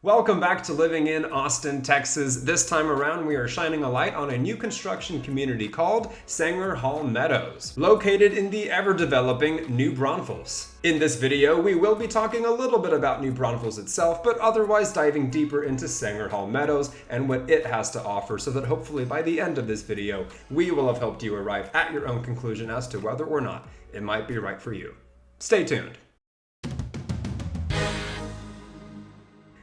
Welcome back to Living in Austin, Texas. This time around, we are shining a light on a new construction community called Saengerhalle Meadows, located in the ever-developing New Braunfels. In this video, we will be talking a little bit about New Braunfels itself, but otherwise diving deeper into Saengerhalle Meadows and what it has to offer, so that hopefully by the end of this video, we will have helped you arrive at your own conclusion as to whether or not it might be right for you. Stay tuned.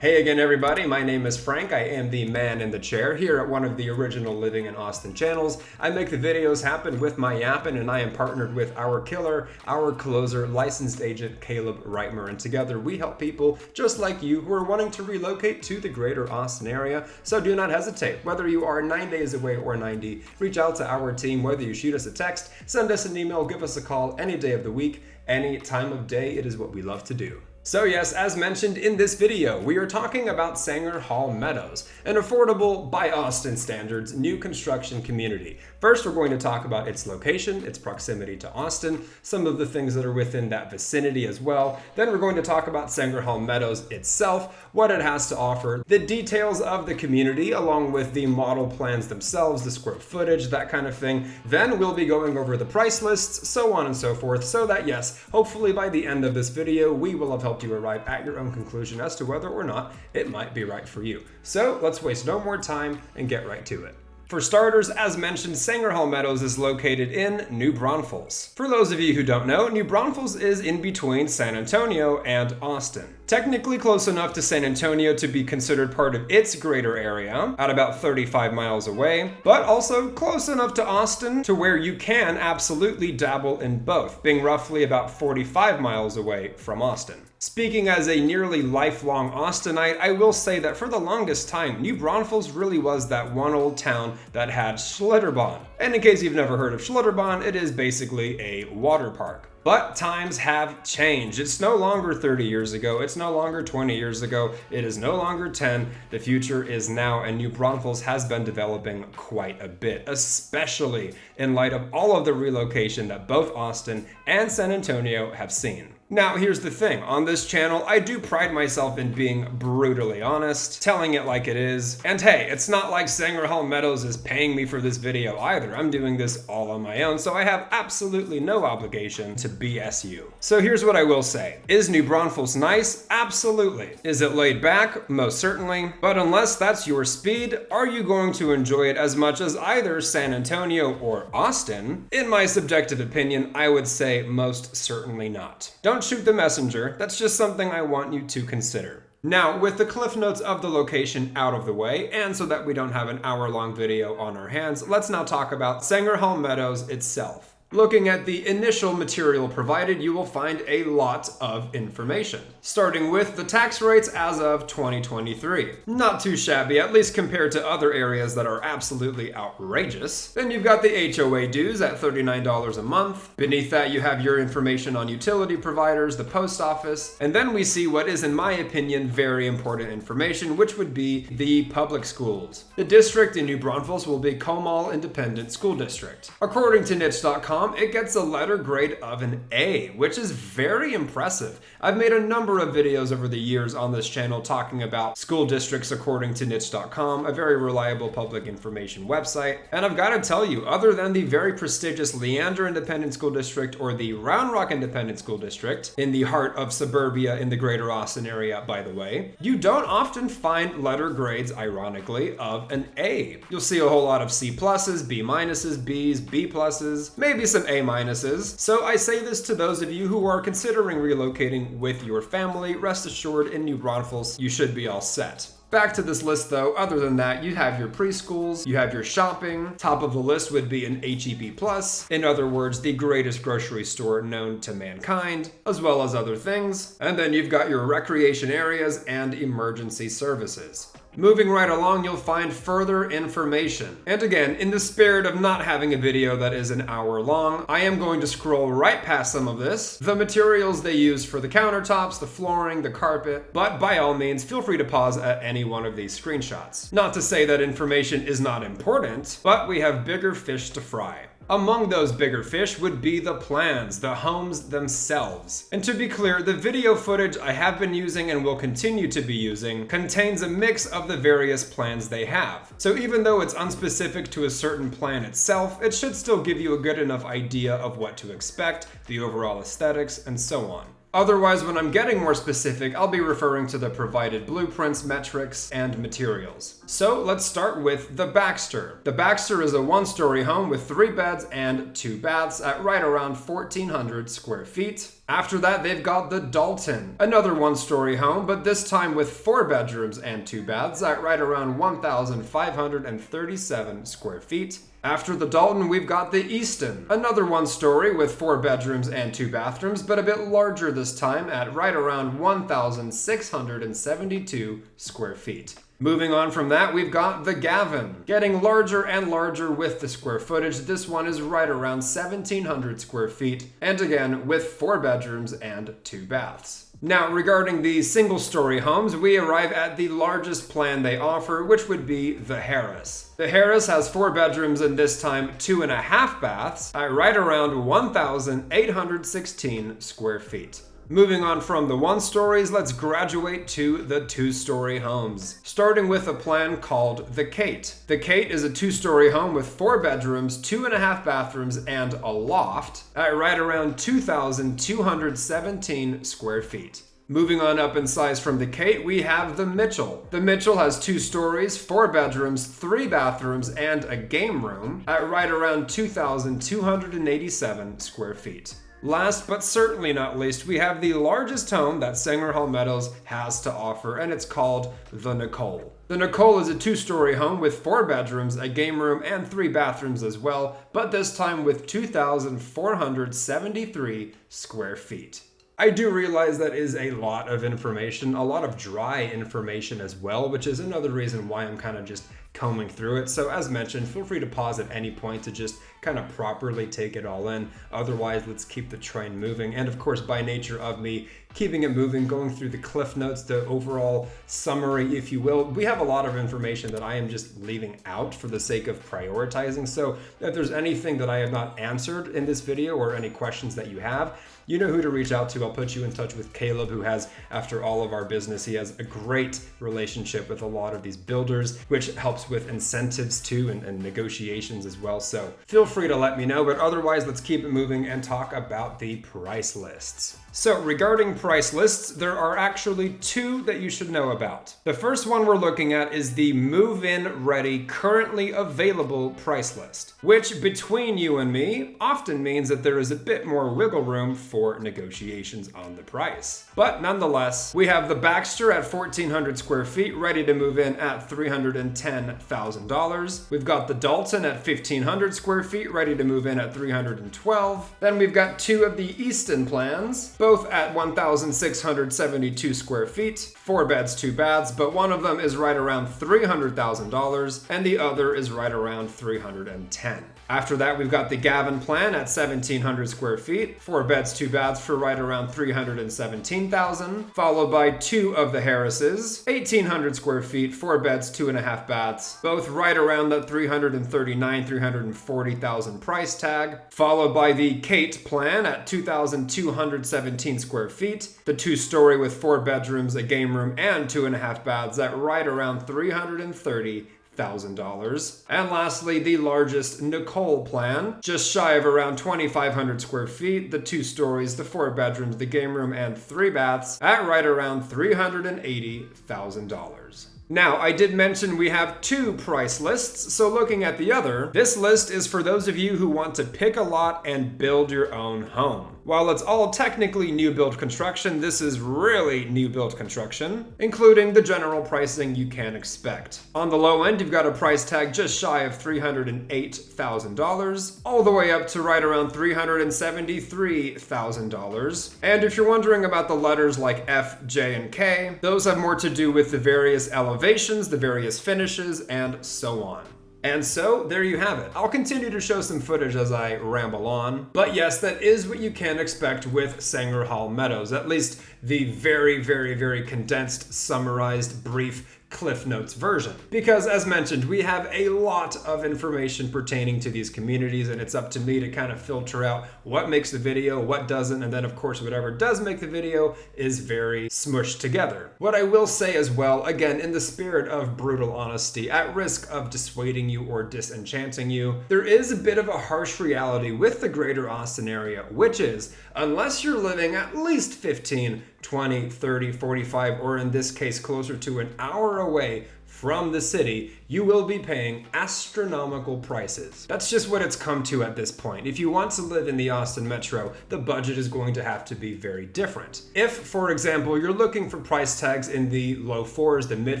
Hey again everybody, my name is Frank. I am the man in the chair here at one of the original Living in Austin channels. I make the videos happen with my yappin', and I am partnered with our killer, our closer, licensed agent, Caleb Reitmer. And together we help people just like you who are wanting to relocate to the greater Austin area. So do not hesitate. Whether you are 9 days away or 90, reach out to our team. Whether you shoot us a text, send us an email, give us a call any day of the week, any time of day, it is what we love to do. So yes, as mentioned in this video, we are talking about Saengerhalle Meadows, an affordable, by Austin standards, new construction community. First, we're going to talk about its location, its proximity to Austin, some of the things that are within that vicinity as well. Then we're going to talk about Saengerhalle Meadows itself, what it has to offer, the details of the community, along with the model plans themselves, the square footage, that kind of thing. Then we'll be going over the price lists, so on and so forth, so that yes, hopefully by the end of this video, we will have helped you arrive at your own conclusion as to whether or not it might be right for you. So let's waste no more time and get right to it. For starters, as mentioned, Saengerhalle Meadows is located in New Braunfels. For those of you who don't know, New Braunfels is in between San Antonio and Austin. Technically close enough to San Antonio to be considered part of its greater area, at about 35 miles away, but also close enough to Austin to where you can absolutely dabble in both, being roughly about 45 miles away from Austin. Speaking as a nearly lifelong Austinite, I will say that for the longest time, New Braunfels really was that one old town that had Schlitterbahn. And in case you've never heard of Schlitterbahn, it is basically a water park. But times have changed. It's no longer 30 years ago. It's no longer 20 years ago. It is no longer 10. The future is now, and New Braunfels has been developing quite a bit, especially in light of all of the relocation that both Austin and San Antonio have seen. Now, here's the thing. On this channel, I do pride myself in being brutally honest, telling it like it is. And hey, it's not like Saengerhalle Meadows is paying me for this video either. I'm doing this all on my own, so I have absolutely no obligation to BS you. So here's what I will say. Is New Braunfels nice? Absolutely. Is it laid back? Most certainly. But unless that's your speed, are you going to enjoy it as much as either San Antonio or Austin? In my subjective opinion, I would say most certainly not. Don't shoot the messenger. That's just something I want you to consider. Now, with the cliff notes of the location out of the way, and so that we don't have an hour-long video on our hands, let's now talk about Saengerhalle Meadows itself. Looking at the initial material provided, you will find a lot of information. Starting with the tax rates as of 2023. Not too shabby, at least compared to other areas that are absolutely outrageous. Then you've got the HOA dues at $39 a month. Beneath that, you have your information on utility providers, the post office, and then we see what is, in my opinion, very important information, which would be the public schools. The district in New Braunfels will be Comal Independent School District. According to niche.com, it gets a letter grade of an A, which is very impressive. I've made a number of videos over the years on this channel talking about school districts according to niche.com, a very reliable public information website. And I've got to tell you, other than the very prestigious Leander Independent School District or the Round Rock Independent School District, in the heart of suburbia in the greater Austin area, by the way, you don't often find letter grades, ironically, of an A. You'll see a whole lot of C pluses, B minuses, Bs, B pluses, maybe some A minuses. So I say this to those of you who are considering relocating with your family. Rest assured, in New Braunfels, you should be all set. Back to this list though, other than that, you have your preschools, you have your shopping. Top of the list would be an HEB Plus, in other words, the greatest grocery store known to mankind, as well as other things. And then you've got your recreation areas and emergency services. Moving right along, you'll find further information. And again, in the spirit of not having a video that is an hour long, I am going to scroll right past some of this, the materials they use for the countertops, the flooring, the carpet, but by all means, feel free to pause at any one of these screenshots. Not to say that information is not important, but we have bigger fish to fry. Among those bigger fish would be the plans, the homes themselves. And to be clear, the video footage I have been using and will continue to be using contains a mix of the various plans they have. So even though it's unspecific to a certain plan itself, it should still give you a good enough idea of what to expect, the overall aesthetics, and so on. Otherwise, when I'm getting more specific, I'll be referring to the provided blueprints, metrics, and materials. So let's start with the Baxter. The Baxter is a one-story home with 3 beds and 2 baths at right around 1,400 square feet. After that, they've got the Dalton, another one-story home, but this time with 4 bedrooms and 2 baths at right around 1,537 square feet. After the Dalton, we've got the Easton, another one-story with 4 bedrooms and 2 bathrooms, but a bit larger this time at right around 1,672 square feet. Moving on from that, we've got the Gavin, getting larger and larger with the square footage. This one is right around 1,700 square feet, and again with 4 bedrooms and 2 baths. Now, regarding the single-story homes, we arrive at the largest plan they offer, which would be the Harris. The Harris has 4 bedrooms and this time 2.5 baths at right around 1,816 square feet. Moving on from the 1-stories, let's graduate to the 2-story homes. Starting with a plan called the Kate. The Kate is a 2-story home with 4 bedrooms, 2.5 bathrooms, and a loft at right around 2,217 square feet. Moving on up in size from the Kate, we have the Mitchell. The Mitchell has 2 stories, 4 bedrooms, 3 bathrooms, and a game room at right around 2,287 square feet. Last but certainly not least, we have the largest home that Saengerhalle Meadows has to offer, and it's called the Nicole. The Nicole is a 2-story home with 4 bedrooms, a game room, and 3 bathrooms as well, but this time with 2,473 square feet. I do realize that is a lot of information, a lot of dry information as well, which is another reason why I'm kind of just combing through it. So as mentioned, feel free to pause at any point to just kind of properly take it all in. Otherwise, let's keep the train moving. And of course, by nature of me keeping it moving, going through the cliff notes, the overall summary, if you will, we have a lot of information that I am just leaving out for the sake of prioritizing. So if there's anything that I have not answered in this video or any questions that you have, you know who to reach out to. I'll put you in touch with Caleb, who has, after all of our business, he has a great relationship with a lot of these builders, which helps with incentives too and negotiations as well. So feel free to let me know, but otherwise let's keep it moving and talk about the price lists. So regarding price lists, there are actually 2 that you should know about. The first one we're looking at is the move-in ready, currently available price list, which between you and me often means that there is a bit more wiggle room for negotiations on the price. But nonetheless, we have the Baxter at 1,400 square feet, ready to move in at $310,000. We've got the Dalton at 1,500 square feet, ready to move in at $312,000. Then we've got 2 of the Easton plans, both at 1,672 square feet, 4 beds, 2 baths, but one of them is right around $300,000 and the other is right around $310,000. After that, we've got the Gavin plan at 1,700 square feet, 4 beds, 2 baths for right around $317,000, followed by 2 of the Harrises, 1,800 square feet, 4 beds, 2.5 baths, both right around that $339,000, $340,000 price tag, followed by the Kate plan at 2,217 square feet, the 2-story with 4 bedrooms, a game room, and 2.5 baths at right around $330,000. And lastly, the largest Nicole plan, just shy of around 2,500 square feet, the 2 stories, the 4 bedrooms, the game room, and 3 baths at right around $380,000. Now, I did mention we have 2 price lists, so looking at the other, this list is for those of you who want to pick a lot and build your own home. While it's all technically new build construction, this is really new build construction, including the general pricing you can expect. On the low end, you've got a price tag just shy of $308,000, all the way up to right around $373,000. And if you're wondering about the letters like F, J, and K, those have more to do with the various elevations, the various finishes, and so on. And so, there you have it. I'll continue to show some footage as I ramble on. But yes, that is what you can expect with Saengerhalle Meadows. At least the very, very, very condensed, summarized, brief Cliff Notes version. Because as mentioned, we have a lot of information pertaining to these communities, and it's up to me to kind of filter out what makes the video, what doesn't, and then of course whatever does make the video is very smushed together. What I will say as well, again, in the spirit of brutal honesty, at risk of dissuading you or disenchanting you, there is a bit of a harsh reality with the greater Austin area, which is, unless you're living at least 15, 20, 30, 45, or in this case closer to an hour away from the city, you will be paying astronomical prices. That's just what it's come to at this point. If you want to live in the Austin metro, the budget is going to have to be very different. If, for example, you're looking for price tags in the low fours, the mid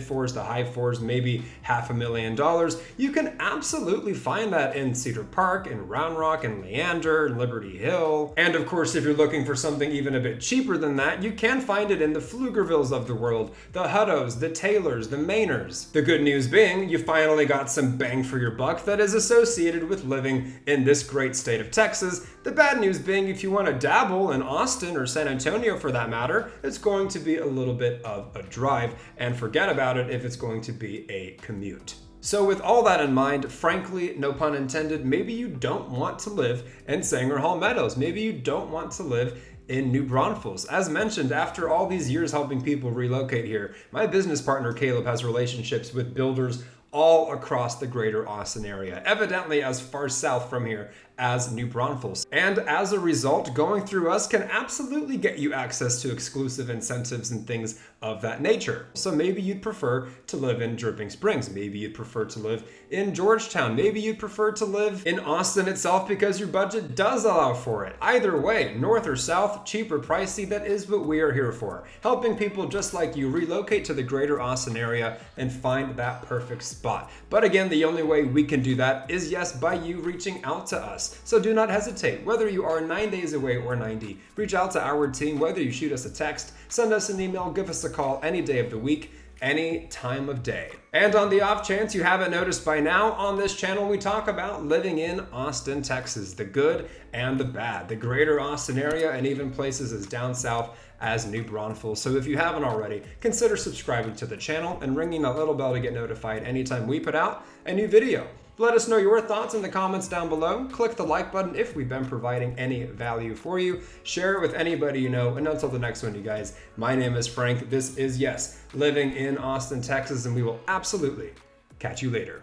fours, the high fours, maybe $500,000, you can absolutely find that in Cedar Park, in Round Rock, in Leander, in Liberty Hill. And of course, if you're looking for something even a bit cheaper than that, you can find it in the Pflugervilles of the world, the Huttos, the Taylors, the Maynards. The good news being, you finally got some bang for your buck that is associated with living in this great state of Texas. The bad news being, if you want to dabble in Austin or San Antonio for that matter, it's going to be a little bit of a drive, and forget about it if it's going to be a commute. So with all that in mind, frankly, no pun intended, maybe you don't want to live in Saengerhalle Meadows. Maybe you don't want to live in New Braunfels. As mentioned, after all these years helping people relocate here, my business partner Caleb has relationships with builders all across the greater Austin area, evidently as far south from here as New Braunfels. And as a result, going through us can absolutely get you access to exclusive incentives and things of that nature. So maybe you'd prefer to live in Dripping Springs. Maybe you'd prefer to live in Georgetown. Maybe you'd prefer to live in Austin itself because your budget does allow for it. Either way, north or south, cheap or pricey, that is what we are here for. Helping people just like you relocate to the greater Austin area and find that perfect spot. But again, the only way we can do that is, yes, by you reaching out to us. So do not hesitate. Whether you are 9 days away or 90, reach out to our team. Whether you shoot us a text, send us an email, give us a call any day of the week, any time of day. And on the off chance you haven't noticed by now, on this channel we talk about living in Austin, Texas, the good and the bad, the greater Austin area, and even places as down south as New Braunfels. So if you haven't already, consider subscribing to the channel and ringing that little bell to get notified anytime we put out a new video. Let us know your thoughts in the comments down below. Click the like button if we've been providing any value for you. Share it with anybody you know. And until the next one, you guys, my name is Frank. This is, yes, living in Austin, Texas, and we will absolutely catch you later.